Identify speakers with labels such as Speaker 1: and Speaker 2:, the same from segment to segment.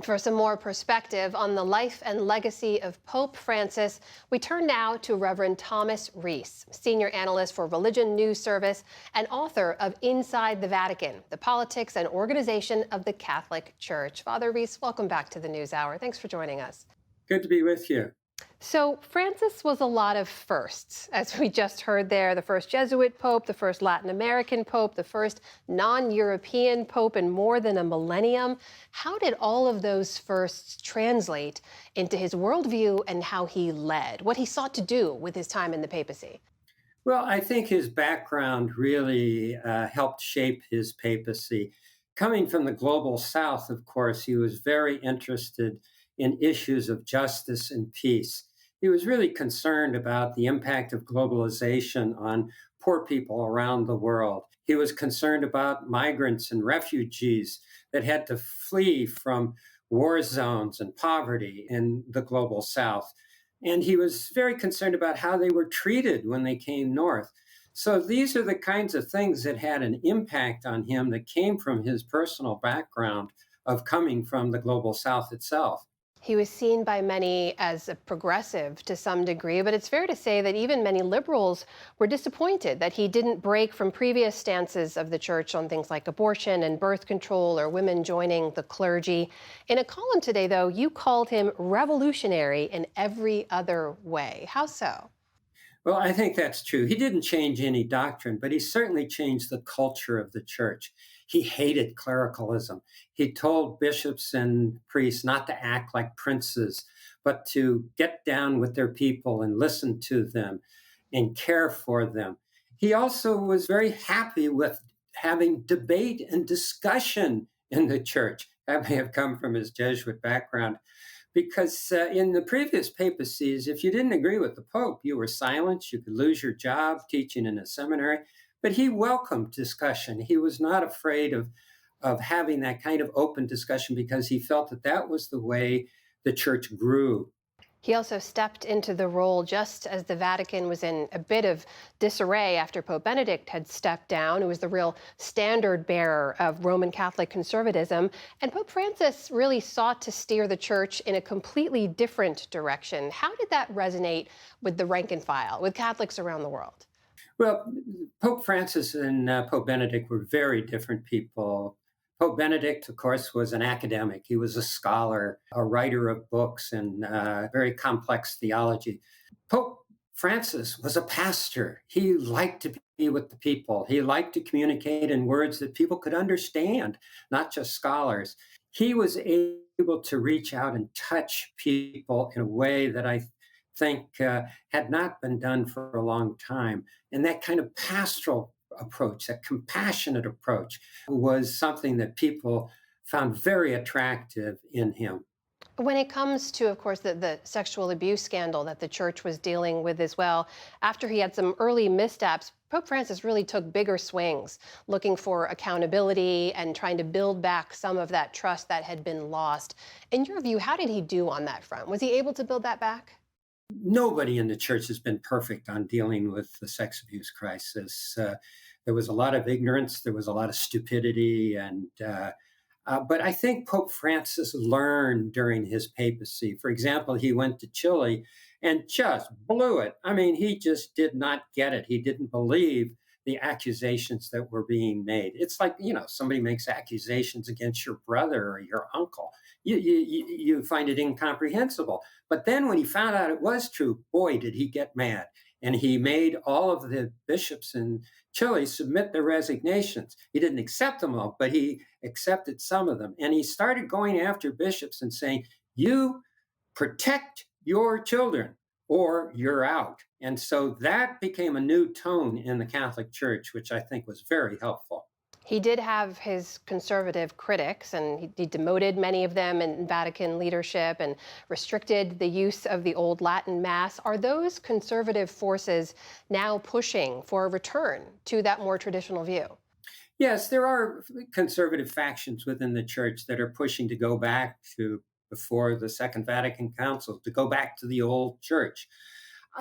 Speaker 1: For some more perspective on the life and legacy of Pope Francis, we turn now to Reverend Thomas Reese, senior analyst for Religion News Service and author of Inside the Vatican, the Politics and Organization of the Catholic Church. Father Reese, welcome back to the NewsHour. Thanks for joining us.
Speaker 2: Good to be with you.
Speaker 1: So Francis was a lot of firsts, as we just heard there, the first Jesuit pope, the first Latin American pope, the first non-European pope in more than a millennium. How did all of those firsts translate into his worldview and how he led, what he sought to do with his time in the papacy?
Speaker 2: Well, I think his background really helped shape his papacy. Coming from the global south, of course, he was very interested in issues of justice and peace. He was really concerned about the impact of globalization on poor people around the world. He was concerned about migrants and refugees that had to flee from war zones and poverty in the global south. And he was very concerned about how they were treated when they came north. So these are the kinds of things that had an impact on him that came from his personal background of coming from the global south itself.
Speaker 1: He was seen by many as a progressive to some degree, but it's fair to say that even many liberals were disappointed that he didn't break from previous stances of the church on things like abortion and birth control or women joining the clergy. In a column today, though, you called him revolutionary in every other way. How so?
Speaker 2: Well, I think that's true. He didn't change any doctrine, but he certainly changed the culture of the church. He hated clericalism. He told bishops and priests not to act like princes, but to get down with their people and listen to them and care for them. He also was very happy with having debate and discussion in the church. That may have come from his Jesuit background because in the previous papacies, if you didn't agree with the Pope, you were silenced. You could lose your job teaching in a seminary. But he welcomed discussion. He was not afraid of having that kind of open discussion because he felt that that was the way the church grew.
Speaker 1: He also stepped into the role just as the Vatican was in a bit of disarray after Pope Benedict had stepped down, who was the real standard bearer of Roman Catholic conservatism. And Pope Francis really sought to steer the church in a completely different direction. How did that resonate with the rank and file, with Catholics around the world?
Speaker 2: Well, Pope Francis and Pope Benedict were very different people. Pope Benedict, of course, was an academic. He was a scholar, a writer of books and very complex theology. Pope Francis was a pastor. He liked to be with the people. He liked to communicate in words that people could understand, not just scholars. He was able to reach out and touch people in a way that I think had not been done for a long time. And that kind of pastoral approach, that compassionate approach, was something that people found very attractive in him.
Speaker 1: When it comes to, of course, the sexual abuse scandal that the church was dealing with as well, after he had some early missteps, Pope Francis really took bigger swings, looking for accountability and trying to build back some of that trust that had been lost. In your view, how did he do on that front? Was he able to build that back?
Speaker 2: Nobody in the church has been perfect on dealing with the sex abuse crisis. There was a lot of ignorance, there was a lot of stupidity, but I think Pope Francis learned during his papacy. For example, he went to Chile and just blew it. I mean, he just did not get it. He didn't believe the accusations that were being made. It's like, somebody makes accusations against your brother or your uncle. You find it incomprehensible. But then when he found out it was true, boy, did he get mad. And he made all of the bishops in Chile submit their resignations. He didn't accept them all, but he accepted some of them. And he started going after bishops and saying, you protect your children or you're out. And so that became a new tone in the Catholic Church, which I think was very helpful.
Speaker 1: He did have his conservative critics, and he demoted many of them in Vatican leadership and restricted the use of the old Latin Mass. Are those conservative forces now pushing for a return to that more traditional view?
Speaker 2: Yes, there are conservative factions within the church that are pushing to go back to before the Second Vatican Council, to go back to the old church.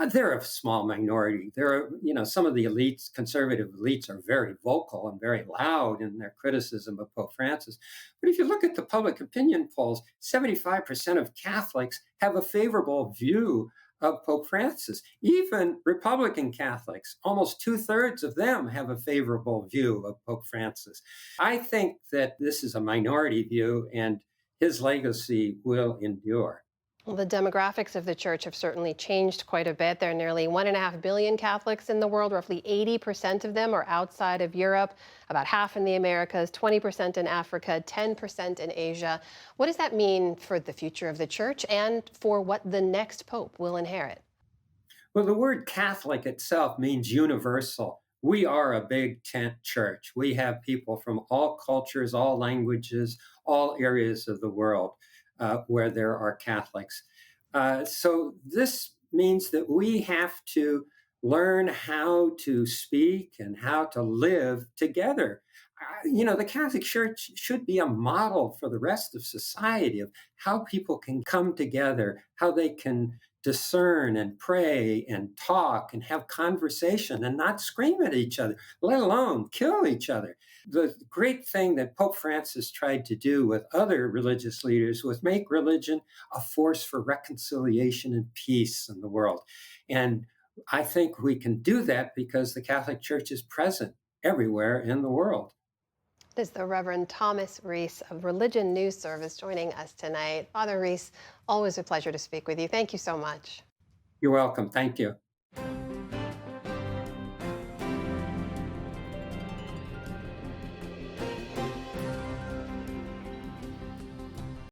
Speaker 2: They're a small minority. There are, some of the elites, conservative elites, are very vocal and very loud in their criticism of Pope Francis. But if you look at the public opinion polls, 75% of Catholics have a favorable view of Pope Francis. Even Republican Catholics, almost two-thirds of them have a favorable view of Pope Francis. I think that this is a minority view, and his legacy will endure.
Speaker 1: Well, the demographics of the church have certainly changed quite a bit. There are nearly 1.5 billion Catholics in the world. Roughly 80% of them are outside of Europe, about half in the Americas, 20% in Africa, 10% in Asia. What does that mean for the future of the church and for what the next pope will inherit?
Speaker 2: Well, the word Catholic itself means universal. We are a big tent church. We have people from all cultures, all languages, all areas of the world where there are Catholics. So this means that we have to learn how to speak and how to live together. The Catholic Church should be a model for the rest of society of how people can come together, how they can discern and pray and talk and have conversation and not scream at each other, let alone kill each other. The great thing that Pope Francis tried to do with other religious leaders was make religion a force for reconciliation and peace in the world. And I think we can do that because the Catholic Church is present everywhere in the world.
Speaker 1: This is the Reverend Thomas Reese of Religion News Service joining us tonight. Father Reese, always a pleasure to speak with you. Thank you so much.
Speaker 2: You're welcome. Thank you.